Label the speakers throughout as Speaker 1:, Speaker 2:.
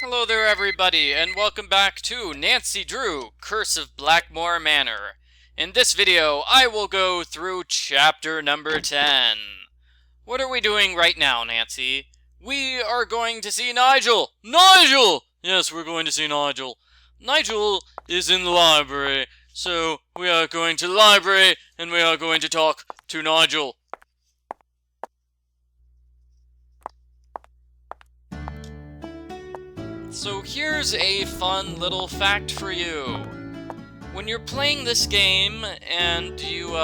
Speaker 1: Hello there everybody, and welcome back to Nancy Drew, Curse of Blackmoor Manor. In this video, I will go through chapter number 10. What are we doing right now, Nancy? We are going to see Nigel! Nigel! Yes, we're going to see Nigel. Nigel is in the library, so we are going to the library, and we are going to talk to Nigel. So here's a fun little fact for you. When you're playing this game and you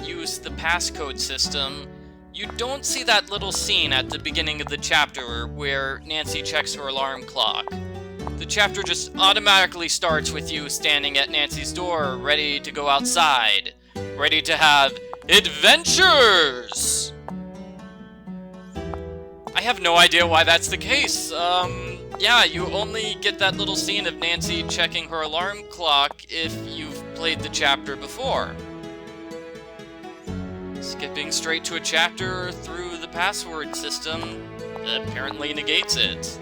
Speaker 1: use the passcode system, you don't see that little scene at the beginning of the chapter where Nancy checks her alarm clock. The chapter just automatically starts with you standing at Nancy's door, ready to go outside, ready to have adventures! I have no idea why that's the case. Yeah, you only get that little scene of Nancy checking her alarm clock if you've played the chapter before. Skipping straight to a chapter through the password system apparently negates it.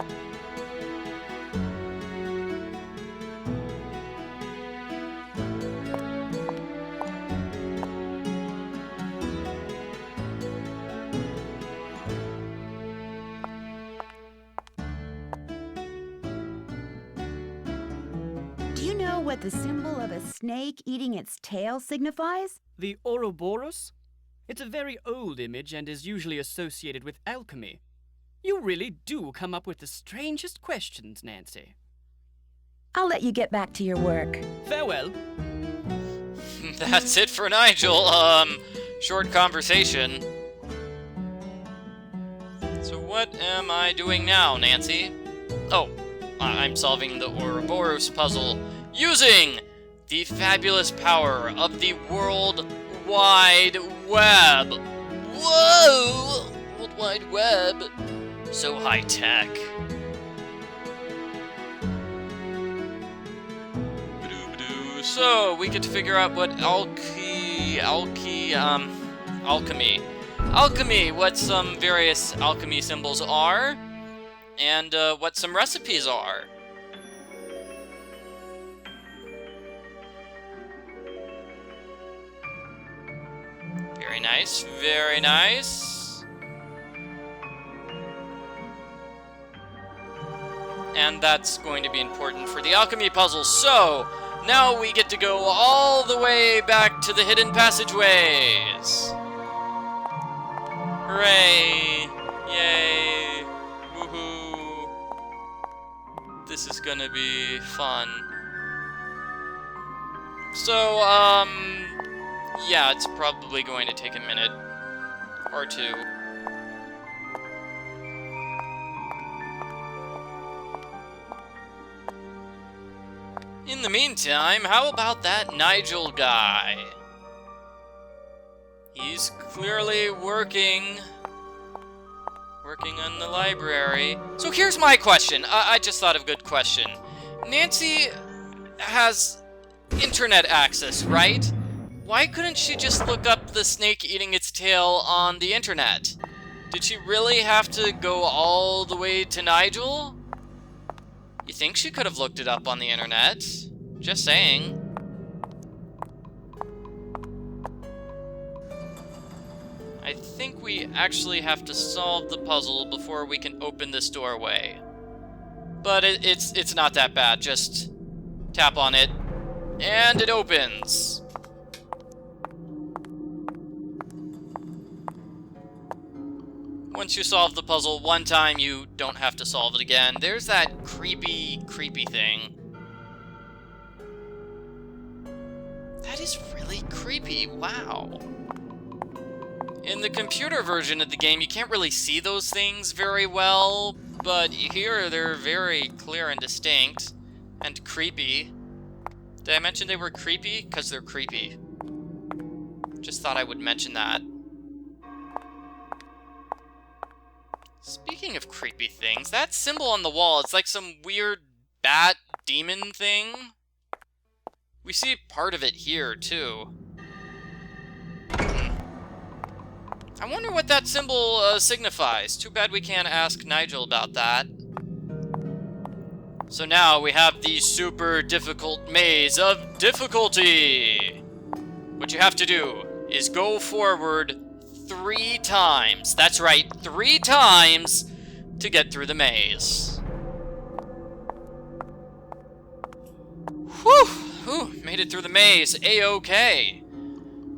Speaker 2: Do you know what the symbol of a snake eating its tail signifies?
Speaker 3: The Ouroboros? It's a very old image and is usually associated with alchemy. You really do come up with the strangest questions, Nancy.
Speaker 2: I'll let you get back to your work.
Speaker 3: Farewell.
Speaker 1: That's it for Nigel. Short conversation. So what am I doing now, Nancy? Oh, I'm solving the Ouroboros puzzle using the fabulous power of the World Wide Web. Whoa! World Wide Web. So high tech. So we get to figure out what alchemy, what some various alchemy symbols are, and what some recipes are. Very nice, very nice. And that's going to be important for the alchemy puzzle. So, now we get to go all the way back to the Hidden Passageways. Hooray! Yay! Woohoo! This is gonna be fun. So, yeah, it's probably going to take a minute or two. In the meantime, how about that Nigel guy? He's clearly working on the library. So here's my question. I just thought of a good question. Nancy has internet access, right? Why couldn't she just look up the snake eating its tail on the internet? Did she really have to go all the way to Nigel? You think she could have looked it up on the internet? Just saying. I think we actually have to solve the puzzle before we can open this doorway. But it's not that bad. Just tap on it, and it opens. Once you solve the puzzle one time, you don't have to solve it again. There's that creepy thing. That is really creepy, wow. In the computer version of the game, you can't really see those things very well, but here they're very clear and distinct, and creepy. Did I mention they were creepy? Because they're creepy. Just thought I would mention that. Speaking of creepy things, that symbol on the wall, it's like some weird bat demon thing. We see part of it here, too. I wonder what that symbol signifies. Too bad we can't ask Nigel about that. So now we have the super difficult maze of difficulty. What you have to do is go forward 3 times. That's right, 3 times to get through the maze. Whew! Whew, made it through the maze. A-okay.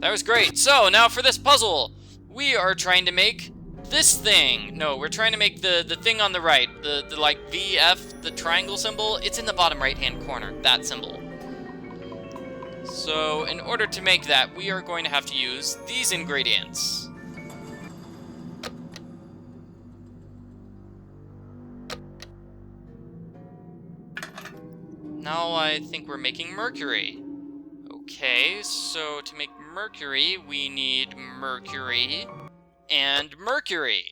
Speaker 1: That was great. So now for this puzzle, we are trying to make this thing. No, we're trying to make the thing on the right. The like VF, the triangle symbol. It's in the bottom right-hand corner, that symbol. So in order to make that, we are going to have to use these ingredients. Now I think we're making Mercury. Okay, so to make Mercury, we need Mercury and Mercury.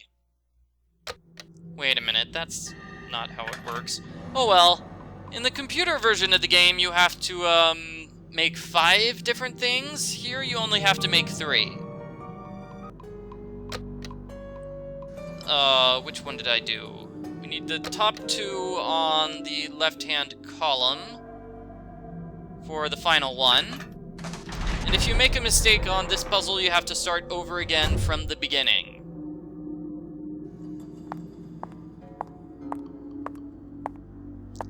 Speaker 1: Wait a minute, that's not how it works. Oh well, in the computer version of the game, you have to make 5 different things. Here, you only have to make 3. Which one did I do? We need the top 2 on the left-hand column for the final one. And if you make a mistake on this puzzle, you have to start over again from the beginning.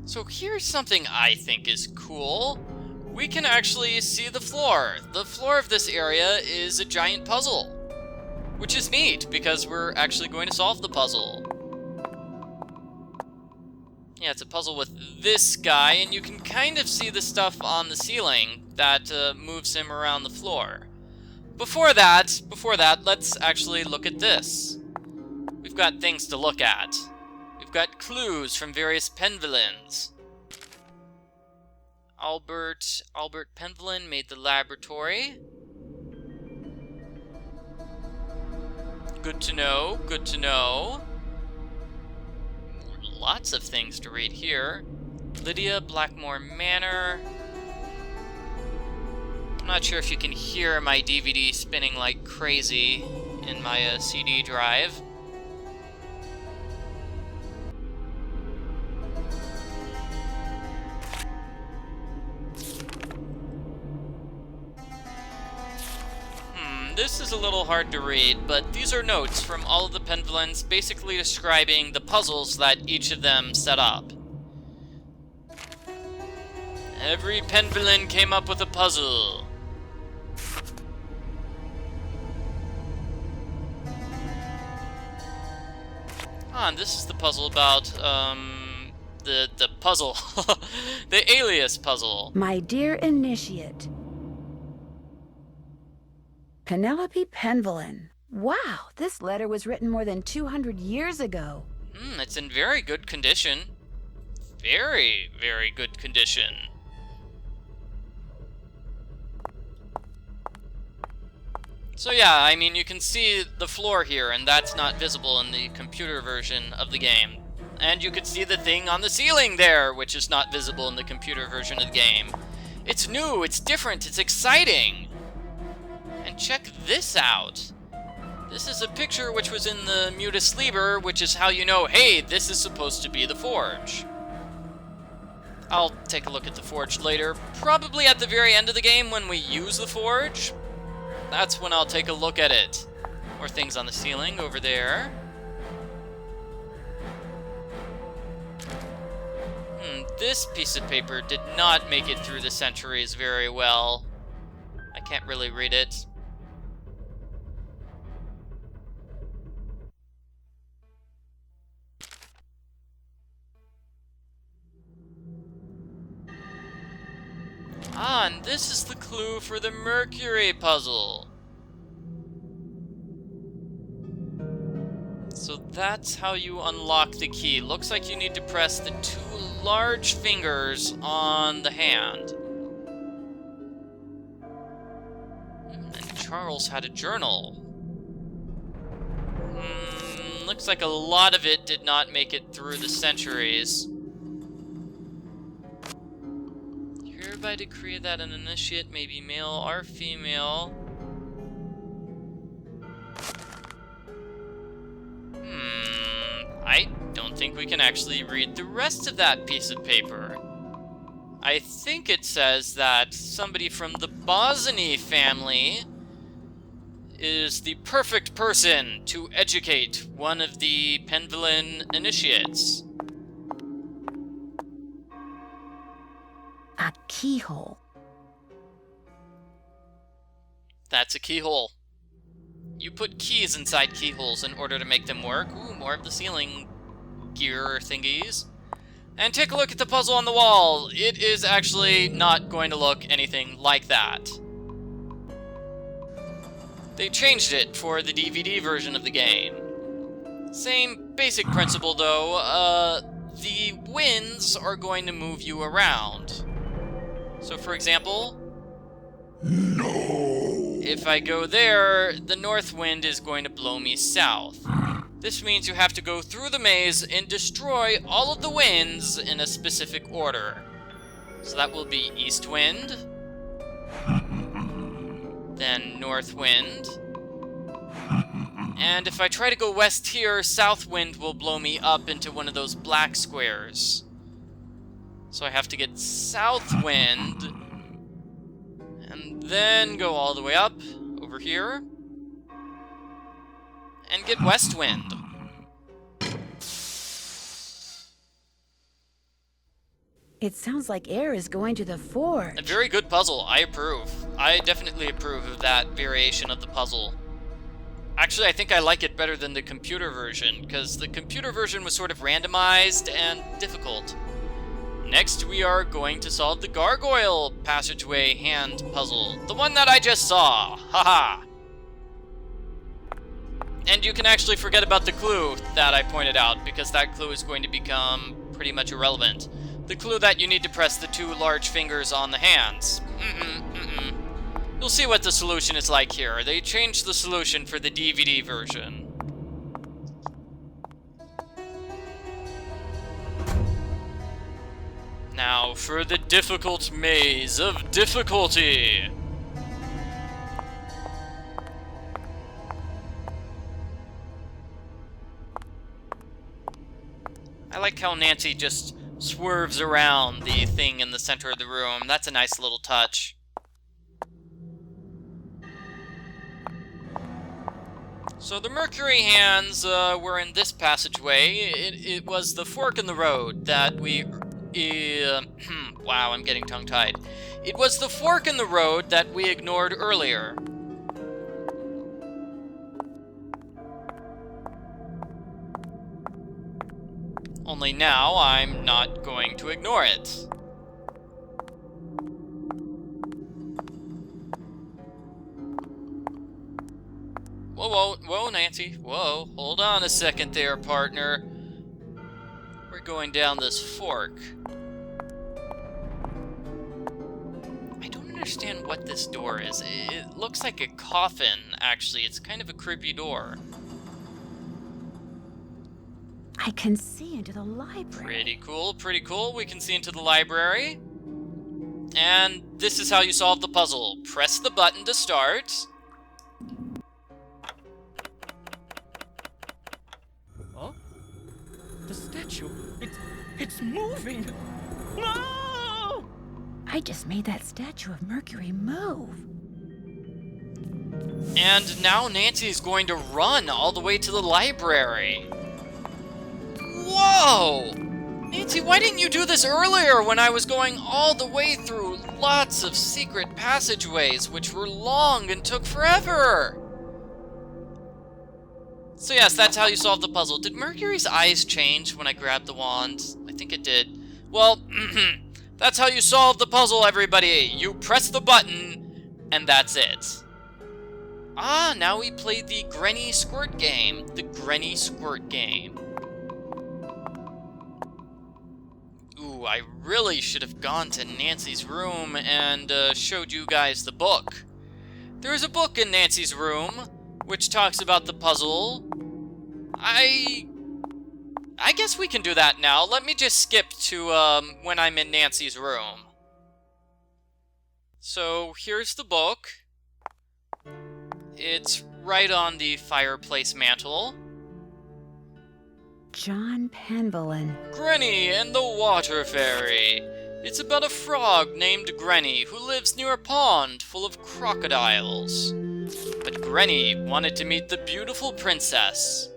Speaker 1: So here's something I think is cool. We can actually see the floor. The floor of this area is a giant puzzle, which is neat because we're actually going to solve the puzzle. Yeah, it's a puzzle with this guy, and you can kind of see the stuff on the ceiling that moves him around the floor. Before that, let's actually look at this. We've got things to look at. We've got clues from various Penvillains. Albert Penvillin made the laboratory. Good to know, good to know. Lots of things to read here. Lydia, Blackmoor Manor. I'm not sure if you can hear my DVD spinning like crazy in my CD drive. This is a little hard to read, but these are notes from all of the Penvillains basically describing the puzzles that each of them set up. Every Penvillain came up with a puzzle. And this is the puzzle about, the puzzle. The Alias Puzzle.
Speaker 2: My dear initiate. Penelope Penvillin. Wow, this letter was written more than 200 years ago.
Speaker 1: It's in very good condition. Very, very good condition. So yeah, I mean, you can see the floor here, and that's not visible in the computer version of the game. And you can see the thing on the ceiling there, which is not visible in the computer version of the game. It's new, it's different, it's exciting! And check this out. This is a picture which was in the Mutus Liber, which is how you know, hey, this is supposed to be the forge. I'll take a look at the forge later, probably at the very end of the game when we use the forge. That's when I'll take a look at it. Or things on the ceiling over there. This piece of paper did not make it through the centuries very well. I can't really read it. And this is the clue for the Mercury puzzle. So that's how you unlock the key. Looks like you need to press the 2 large fingers on the hand. And Charles had a journal. Looks like a lot of it did not make it through the centuries. Hereby decree that an initiate may be male or female. I don't think we can actually read the rest of that piece of paper. I think it says that somebody from the Bosny family is the perfect person to educate one of the Penvillin initiates.
Speaker 2: A keyhole.
Speaker 1: That's a keyhole. You put keys inside keyholes in order to make them work. Ooh, more of the ceiling gear thingies. And take a look at the puzzle on the wall. It is actually not going to look anything like that. They changed it for the DVD version of the game. Same basic principle though, the winds are going to move you around. So for example, if I go there, the north wind is going to blow me south. This means you have to go through the maze and destroy all of the winds in a specific order. So that will be east wind, then north wind, and if I try to go west here, south wind will blow me up into one of those black squares. So I have to get south wind, and then go all the way up over here, and get west wind.
Speaker 2: It sounds like air is going to the forge.
Speaker 1: A very good puzzle. I approve. I definitely approve of that variation of the puzzle. Actually, I think I like it better than the computer version, because the computer version was sort of randomized and difficult. Next, we are going to solve the Gargoyle Passageway hand puzzle. The one that I just saw. Haha! And you can actually forget about the clue that I pointed out, because that clue is going to become pretty much irrelevant. The clue that you need to press the two large fingers on the hands. You'll see what the solution is like here. They changed the solution for the DVD version. Now for the difficult maze of difficulty. I like how Nancy just swerves around the thing in the center of the room. That's a nice little touch. So the Mercury hands were in this passageway. It was the fork in the road that we... wow, I'm getting tongue-tied. It was the fork in the road that we ignored earlier. Only now, I'm not going to ignore it. Whoa, Nancy. Whoa, hold on a second there, partner. We're going down this fork. I don't understand what this door is. It looks like a coffin, actually. It's kind of a creepy door.
Speaker 2: I can see into the library.
Speaker 1: Pretty cool, pretty cool. We can see into the library. And this is how you solve the puzzle. Press the button to start.
Speaker 3: Oh? The statue. It's moving. No!
Speaker 2: I just made that statue of Mercury move.
Speaker 1: And now Nancy's going to run all the way to the library. Whoa! Nancy, why didn't you do this earlier when I was going all the way through lots of secret passageways, which were long and took forever? So yes, that's how you solve the puzzle. Did Mercury's eyes change when I grabbed the wand? I think it did. Well, that's how you solve the puzzle, everybody. You press the button, and that's it. Ah, now we play the Granny Squirt game. The Granny Squirt game. Ooh, I really should have gone to Nancy's room and showed you guys the book. There's a book in Nancy's room, which talks about the puzzle. I guess we can do that now. Let me just skip to when I'm in Nancy's room. So here's the book. It's right on the fireplace mantle.
Speaker 2: John Penvellin.
Speaker 1: Granny and the Water Fairy. It's about a frog named Granny who lives near a pond full of crocodiles. But Granny wanted to meet the beautiful princess.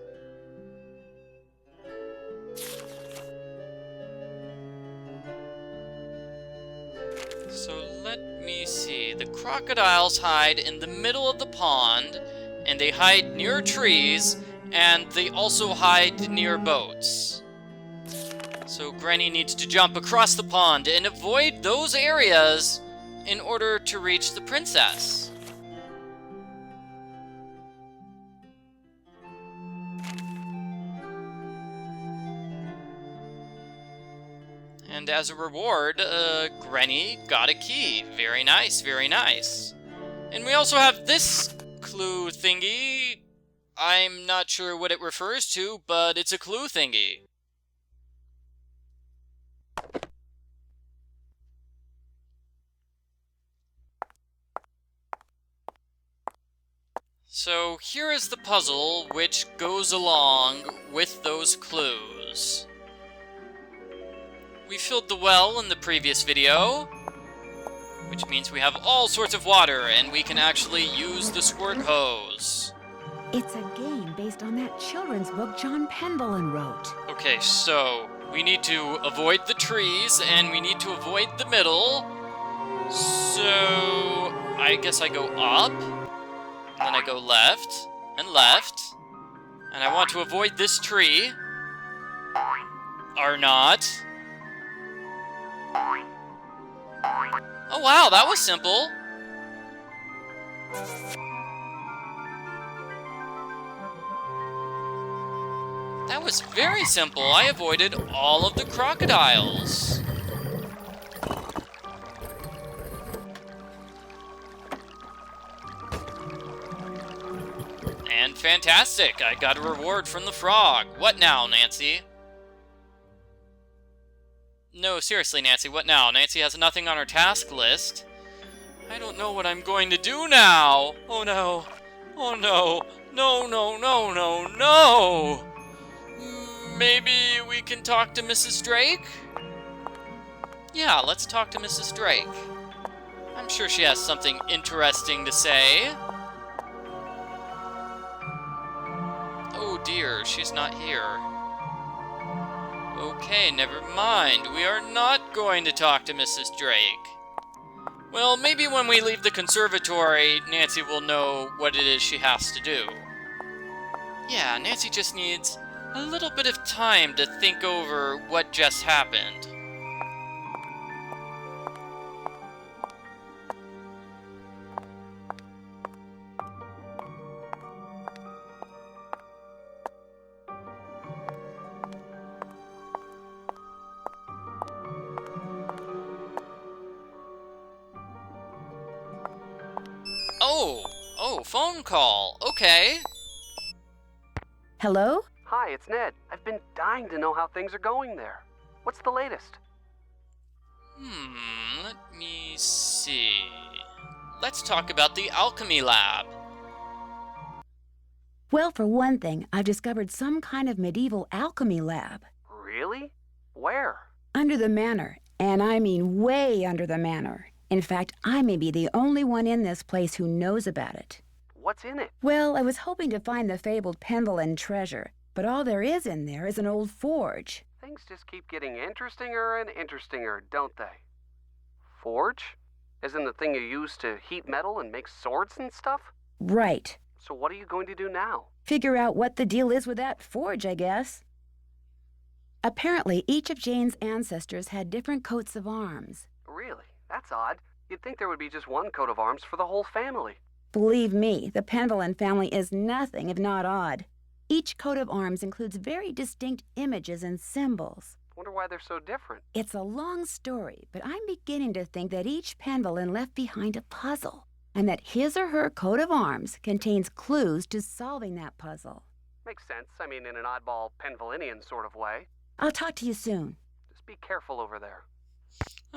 Speaker 1: So let me see. The crocodiles hide in the middle of the pond, and they hide near trees, and they also hide near boats. So Granny needs to jump across the pond and avoid those areas in order to reach the princess. And as a reward, Granny got a key. Very nice, very nice. And we also have this clue thingy. I'm not sure what it refers to, but it's a clue thingy. So here is the puzzle which goes along with those clues. We filled the well in the previous video, which means we have all sorts of water and we can actually use the squirt hose.
Speaker 2: It's a game based on that children's book John Penvellin wrote.
Speaker 1: Okay, so we need to avoid the trees and we need to avoid the middle. So I guess I go up, and then I go left, and I want to avoid this tree. Or not. Oh wow, that was simple. That was very simple. I avoided all of the crocodiles. And fantastic, I got a reward from the frog. What now, Nancy? No, seriously, Nancy, what now? Nancy has nothing on her task list. I don't know what I'm going to do now. Oh no. Oh no. No, no, no, no, no. Maybe we can talk to Mrs. Drake? Yeah, let's talk to Mrs. Drake. I'm sure she has something interesting to say. Oh dear, she's not here. Okay, never mind. We are not going to talk to Mrs. Drake. Well, maybe when we leave the conservatory, Nancy will know what it is she has to do. Yeah, Nancy just needs a little bit of time to think over what just happened. Oh, phone call. Okay.
Speaker 2: Hello?
Speaker 4: Hi, it's Ned. I've been dying to know how things are going there. What's the latest?
Speaker 1: Let me see. Let's talk about the alchemy lab.
Speaker 2: Well, for one thing, I've discovered some kind of medieval alchemy lab.
Speaker 4: Really? Where?
Speaker 2: Under the manor, and I mean way under the manor. In fact, I may be the only one in this place who knows about it.
Speaker 4: What's in it?
Speaker 2: Well, I was hoping to find the fabled Penvellin treasure, but all there is in there is an old forge.
Speaker 4: Things just keep getting interestinger and interestinger, don't they? Forge? As in the thing you use to heat metal and make swords and stuff?
Speaker 2: Right.
Speaker 4: So what are you going to do now?
Speaker 2: Figure out what the deal is with that forge, I guess. Apparently, each of Jane's ancestors had different coats of arms.
Speaker 4: Really? That's odd. You'd think there would be just one coat of arms for the whole family.
Speaker 2: Believe me, the Penvellin family is nothing if not odd. Each coat of arms includes very distinct images and symbols.
Speaker 4: Wonder why they're so different.
Speaker 2: It's a long story, but I'm beginning to think that each Penvellin left behind a puzzle, and that his or her coat of arms contains clues to solving that puzzle.
Speaker 4: Makes sense. I mean, in an oddball Penvellinian sort of way.
Speaker 2: I'll talk to you soon.
Speaker 4: Just be careful over there.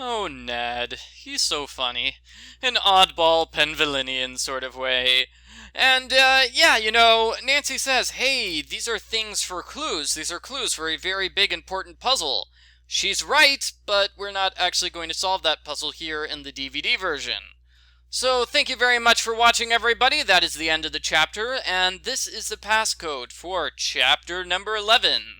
Speaker 1: Oh, Ned. He's so funny. An oddball Penvillian sort of way. And, yeah, you know, Nancy says, hey, these are things for clues. These are clues for a very big, important puzzle. She's right, but we're not actually going to solve that puzzle here in the DVD version. So, thank you very much for watching, everybody. That is the end of the chapter, and this is the passcode for chapter number 11.